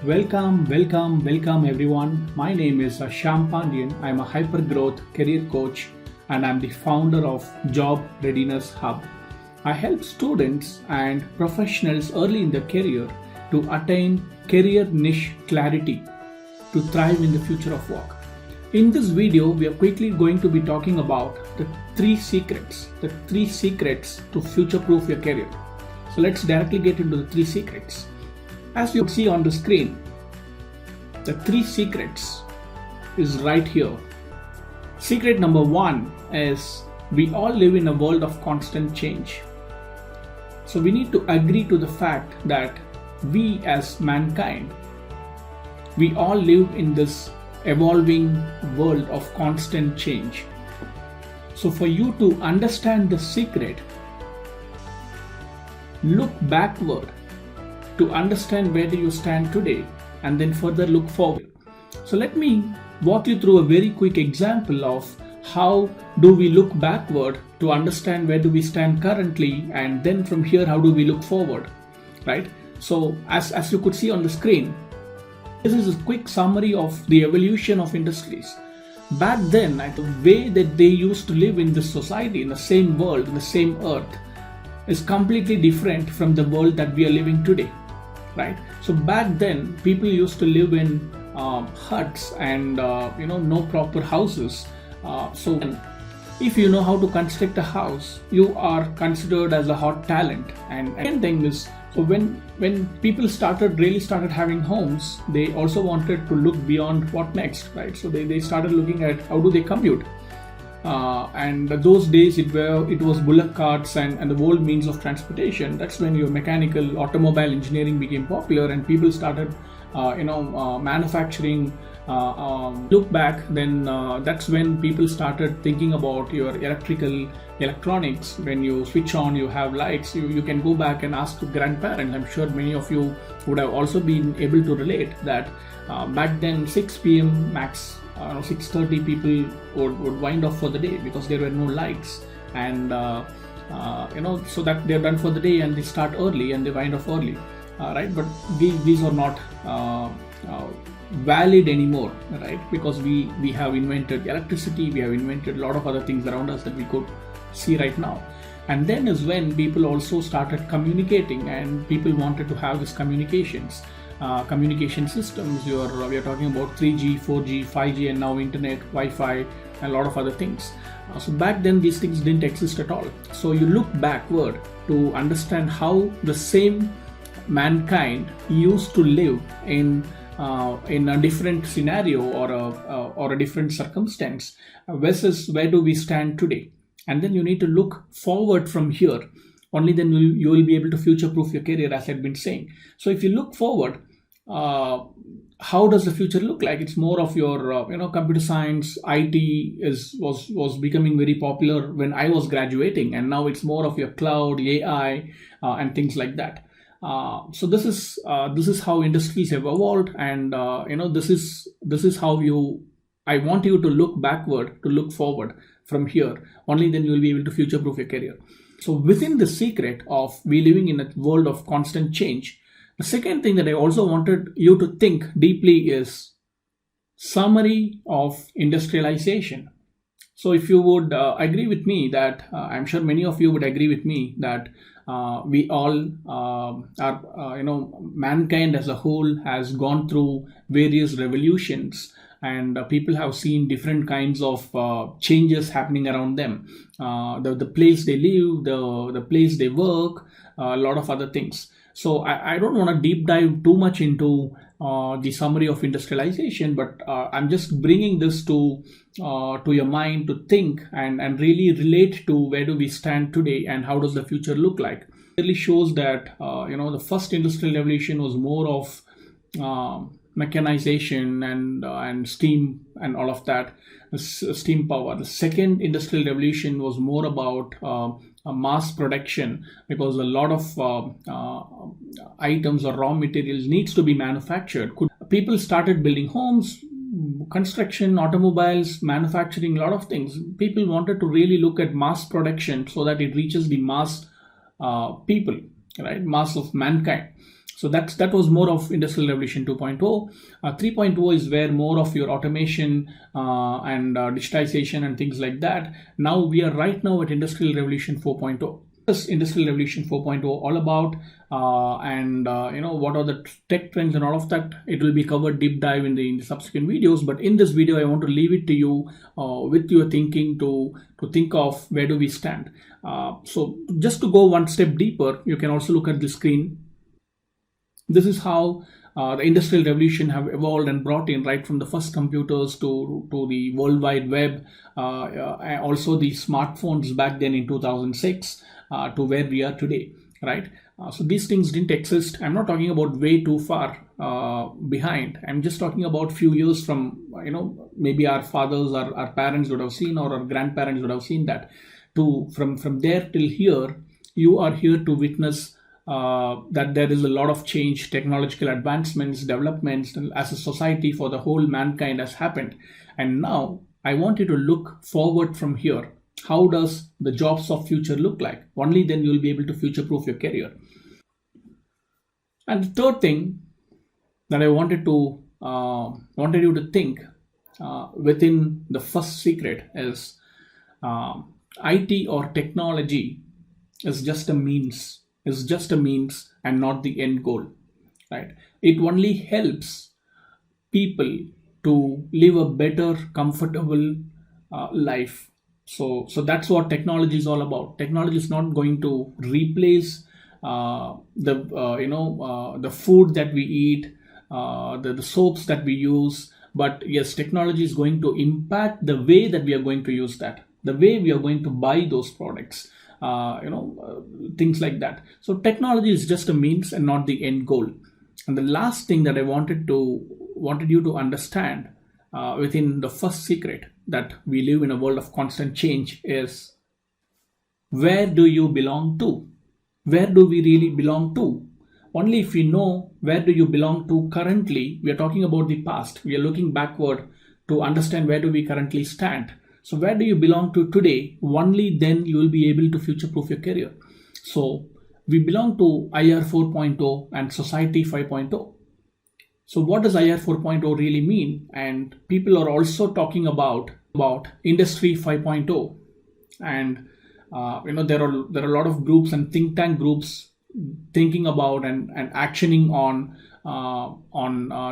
Welcome everyone. My name is Shyam Pandian. I'm a hypergrowth career coach and I'm the founder of Job Readiness Hub. I help students and professionals early in their career to attain career niche clarity to thrive in the future of work. In this video, we are quickly going to be talking about the three secrets to future-proof your career. So let's directly get into the three secrets. As you see on the screen, the three secrets is right here. Secret number one is we all live in a world of constant change. So we need to agree to the fact that we as mankind, we all live in this evolving world of constant change. So for you to understand the secret, look backward to understand where do you stand today and then further look forward. So let me walk you through a very quick example of how do we look backward to understand where do we stand currently, and then from here how do we look forward, right? So as you could see on the screen, this is a quick summary of the evolution of industries. Back then, the way that they used to live in this society, in the same world, in the same earth, is completely different from the world that we are living today, right? So back then, people used to live in huts and no proper houses. So if you know how to construct a house, you are considered as a hot talent. And second thing is, so when people really started having homes, they also wanted to look beyond what next, right? So they started looking at how do they commute. And those days it was bullock carts and the old means of transportation. That's when your mechanical automobile engineering became popular and people started manufacturing. Look back, then that's when people started thinking about your electronics. When you switch on, you have lights. You can go back and ask grandparents. I'm sure many of you would have also been able to relate that back then 6 p.m. max, 6:30 people would wind off for the day because there were no lights, and so that they're done for the day and they start early and they wind off early, right? But these are not valid anymore, right? Because we have invented electricity, we have invented a lot of other things around us that we could see right now. And then is when people also started communicating, and people wanted to have these communication systems. We are talking about 3G, 4G, 5G, and now internet, Wi-Fi, and a lot of other things. So back then these things didn't exist at all. So you look backward to understand how the same mankind used to live in a different scenario or a different circumstance versus where do we stand today. And then you need to look forward from here. Only then you will be able to future-proof your career, as I've been saying. So if you look forward, how does the future look like? It's more of your computer science, IT was becoming very popular when I was graduating, and now it's more of your cloud, AI, and things like that. So this is how industries have evolved, and this is how I want you to look backward to look forward from here. Only then you will be able to future-proof your career. So within the secret of we living in a world of constant change, the second thing that I also wanted you to think deeply is summary of industrialization. So if you would agree with me that, I'm sure many of you would agree with me that we all are, mankind as a whole has gone through various revolutions, and people have seen different kinds of changes happening around them. The place they live, the place they work, a lot of other things. So I don't want to deep dive too much into the summary of industrialization, but I'm just bringing this to your mind to think and really relate to where do we stand today and how does the future look like. It really shows that the first industrial revolution was more of mechanization and steam and all of that, steam power. The second industrial revolution was more about mass production, because a lot of items or raw materials needs to be manufactured. People started building homes, construction, automobiles, manufacturing, a lot of things. People wanted to really look at mass production so that it reaches the mass people, right? Mass of mankind. So that was more of Industrial Revolution 2.0. 3.0 is where more of your automation and digitization and things like that. Now we are right now at Industrial Revolution 4.0. This Industrial Revolution 4.0 all about, and what are the tech trends and all of that. It will be covered deep dive in the subsequent videos. But in this video, I want to leave it to you with your thinking to think of where do we stand. So just to go one step deeper, you can also look at the screen. This is how the Industrial Revolution have evolved and brought in, right from the first computers to the World Wide Web, also the smartphones back then in 2006 to where we are today, right? So these things didn't exist. I'm not talking about way too far behind. I'm just talking about few years from, maybe our fathers or our parents would have seen, or our grandparents would have seen that. From there till here, you are here to witness that there is a lot of change, technological advancements, developments as a society for the whole mankind has happened. And now I want you to look forward from here. How does the jobs of future look like? Only then you will be able to future-proof your career. And the third thing that I wanted you to think within the first secret is IT or technology is just a means and not the end goal, right? It only helps people to live a better, comfortable life. So that's what technology is all about. Technology is not going to replace the food that we eat, the soaps that we use. But yes, technology is going to impact the way that we are going to use that, the way we are going to buy those products, things like that. So technology is just a means and not the end goal. And the last thing that I wanted you to understand within the first secret, that we live in a world of constant change, is where do you belong to? Where do we really belong to? Only if we know where do you belong to currently, we are talking about the past, we are looking backward to understand where do we currently stand. So where do you belong to today? Only then you will be able to future-proof your career. So we belong to IR 4.0 and Society 5.0. So what does IR 4.0 really mean? And people are also talking about Industry 5.0. And there are a lot of groups and think tank groups thinking about and actioning on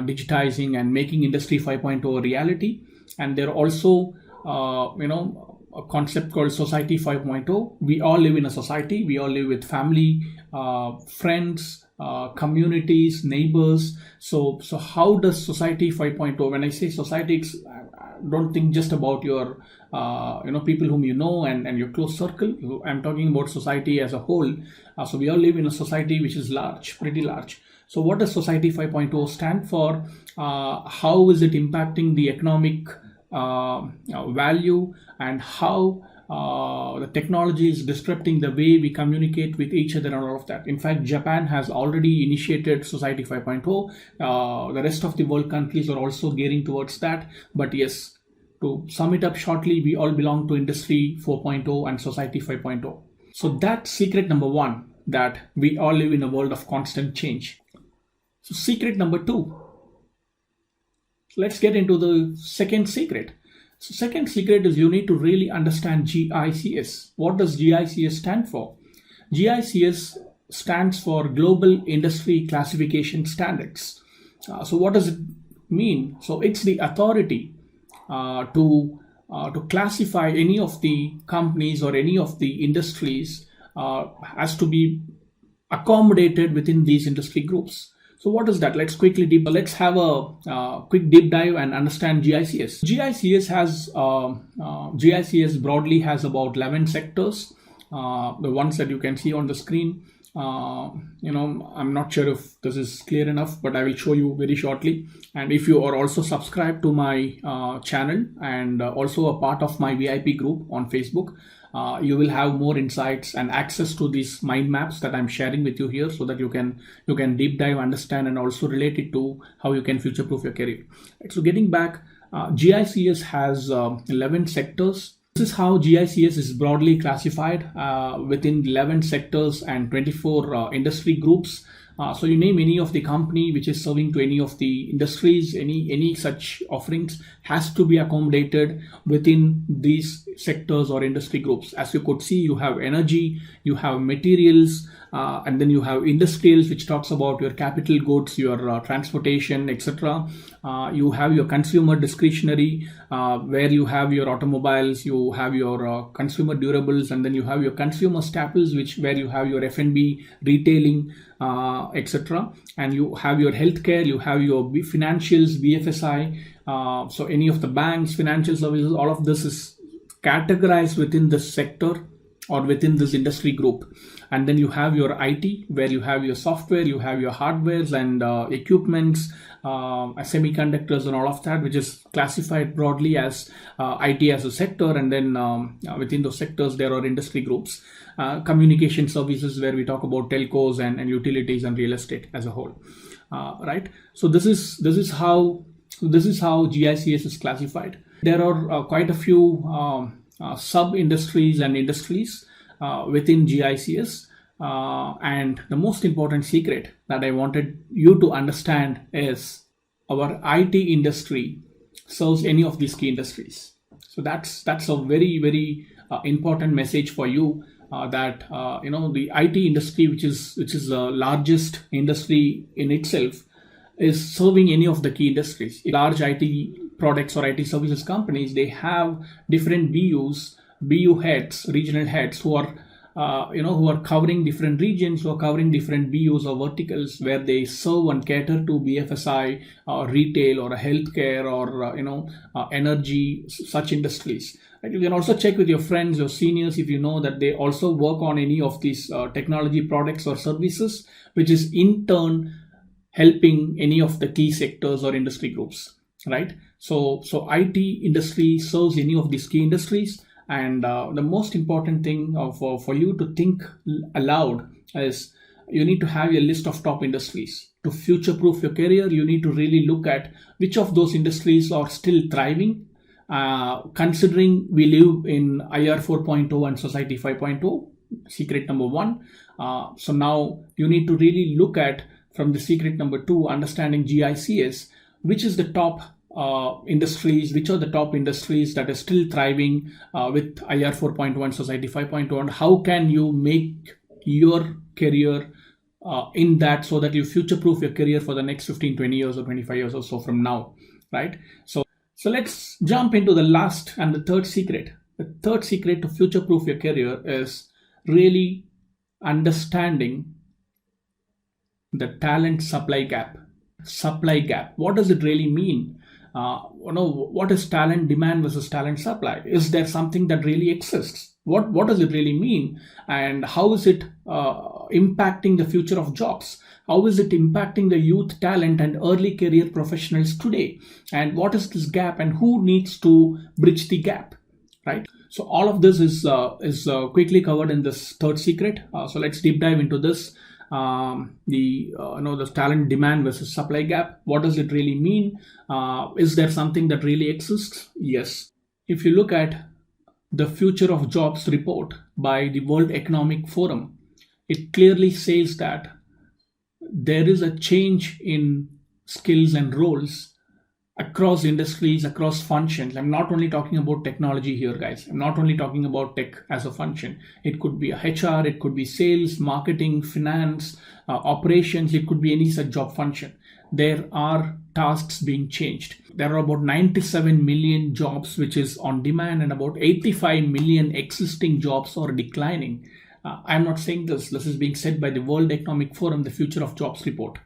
digitizing and making Industry 5.0 a reality. And there are also a concept called Society 5.0. We all live in a society. We all live with family, friends, communities, neighbors. So how does Society 5.0? When I say society, don't think just about your people whom you know and your close circle. I'm talking about society as a whole. So we all live in a society which is large, pretty large. So what does Society 5.0 stand for? How is it impacting the economic value, and how the technology is disrupting the way we communicate with each other and all of that. In fact, Japan has already initiated Society 5.0. The rest of the world countries are also gearing towards that. But yes, to sum it up shortly, we all belong to Industry 4.0 and Society 5.0. So that's secret number one, that we all live in a world of constant change. So secret number two. Let's get into the second secret. So second secret is you need to really understand GICS. What does GICS stand for? GICS stands for Global Industry Classification Standards. So what does it mean? So it's the authority to classify any of the companies or any of the industries has to be accommodated within these industry groups. So what is that? Let's have a quick deep dive and understand GICS. GICS broadly has about 11 sectors. The ones that you can see on the screen. I'm not sure if this is clear enough, but I will show you very shortly. And if you are also subscribed to my channel and also a part of my VIP group on Facebook, you will have more insights and access to these mind maps that I'm sharing with you here, so that you can deep dive, understand, and also relate it to how you can future-proof your career. So getting back, GICS has 11 sectors. This is how GICS is broadly classified within 11 sectors and 24 industry groups. So you name any of the company which is serving to any of the industries, any such offerings has to be accommodated within these sectors or industry groups. As you could see, you have energy, you have materials, and then you have industrials, which talks about your capital goods, your transportation, etc. You have your consumer discretionary, where you have your automobiles, you have your consumer durables, and then you have your consumer staples, where you have your F&B, retailing, etc. And you have your healthcare, you have your financials, BFSI. So any of the banks, financial services, all of this is categorized within this sector or within this industry group. And then you have your IT, where you have your software, you have your hardwares and equipments, semiconductors and all of that, which is classified broadly as IT as a sector. And then within those sectors there are industry groups. Communication services, where we talk about telcos and utilities and real estate as a whole. Right. So this is how GICS is classified. There are quite a few sub industries and industries within GICS. And the most important secret that I wanted you to understand is our IT industry serves any of these key industries. So that's a very, very important message for you, that the IT industry, which is the largest industry in itself, is serving any of the key industries. Large IT products or IT services companies, they have different BU heads, regional heads, who are covering different regions, who are covering different BUs or verticals, where they serve and cater to BFSI or retail or healthcare or energy, such industries. And you can also check with your friends, your seniors, if you know that they also work on any of these technology products or services, which is in turn helping any of the key sectors or industry groups, right? So IT industry serves any of these key industries. And the most important thing for you to think aloud is you need to have a list of top industries. To future-proof your career, you need to really look at which of those industries are still thriving, considering we live in IR 4.0 and Society 5.0, secret number one. So now you need to really look at, from the secret number two, understanding GICS, which is the top industries, which are the top industries that are still thriving with IR 4.1, Society 5.1, and how can you make your career in that, so that you future-proof your career for the next 15, 20 years or 25 years or so from now, right? So let's jump into the last and the third secret. The third secret to future-proof your career is really understanding the talent supply gap. Supply gap. What does it really mean? What is talent demand versus talent supply? Is there something that really exists? What does it really mean? And how is it impacting the future of jobs? How is it impacting the youth talent and early career professionals today? And what is this gap, and who needs to bridge the gap, right? So all of this is quickly covered in this third secret. So let's deep dive into this. The talent demand versus supply gap. What does it really mean? Is there something that really exists? Yes. If you look at the Future of Jobs report by the World Economic Forum, it clearly says that there is a change in skills and roles across industries, across functions. I'm not only talking about technology here, guys. I'm not only talking about tech as a function. It could be a HR, it could be sales, marketing, finance, operations. It could be any such job function. There are tasks being changed. There are about 97 million jobs which is on demand, and about 85 million existing jobs are declining. I'm not saying this. This is being said by the World Economic Forum, the Future of Jobs report,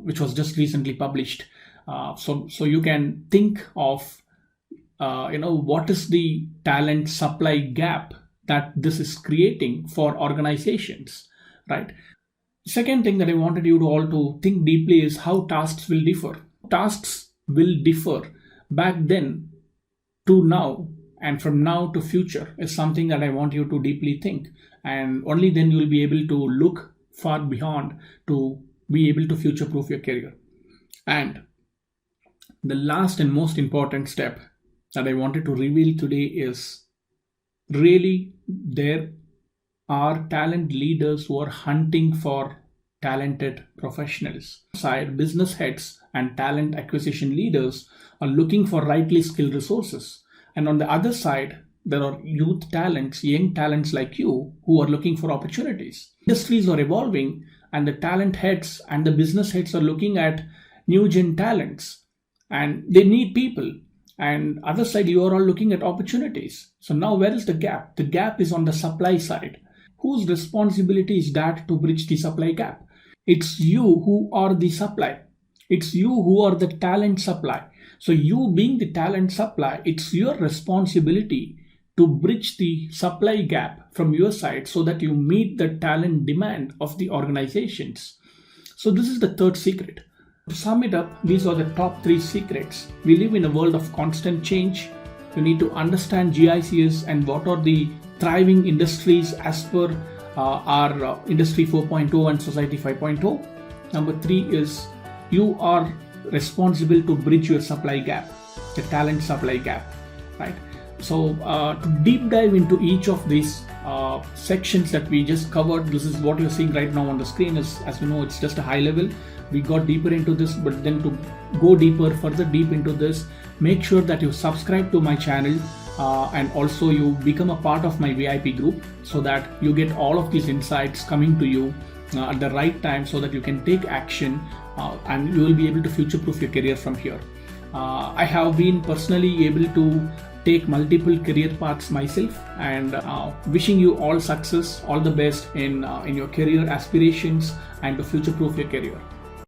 which was just recently published. So you can think of, what is the talent supply gap that this is creating for organizations, right? Second thing that I wanted you to all to think deeply is how tasks will differ. Tasks will differ back then to now, and from now to future is something that I want you to deeply think. And only then you will be able to look far beyond to be able to future-proof your career. And the last and most important step that I wanted to reveal today is really there are talent leaders who are hunting for talented professionals. Side, business heads and talent acquisition leaders are looking for rightly skilled resources. And on the other side, there are youth talents, young talents like you, who are looking for opportunities. Industries are evolving, and the talent heads and the business heads are looking at new gen talents, and they need people. And other side, you are all looking at opportunities. So now where is the gap? The gap is on the supply side. Whose responsibility is that to bridge the supply gap? It's you who are the supply. It's you who are the talent supply. So you being the talent supply, it's your responsibility to bridge the supply gap from your side so that you meet the talent demand of the organizations. So this is the third secret. To sum it up, these are the top 3 secrets. We live in a world of constant change. You need to understand GICS and what are the thriving industries as per our Industry 4.0 and Society 5.0. Number 3 is you are responsible to bridge your supply gap, the talent supply gap, right? So to deep dive into each of these sections that we just covered, this is what you're seeing right now on the screen. Is, as you know, it's just a high level. We got deeper into this, but then to go deeper, further deep into this, make sure that you subscribe to my channel and also you become a part of my VIP group so that you get all of these insights coming to you at the right time so that you can take action and you will be able to future-proof your career from here. I have been personally able to take multiple career paths myself, and wishing you all success, all the best in your career aspirations and to future-proof your career.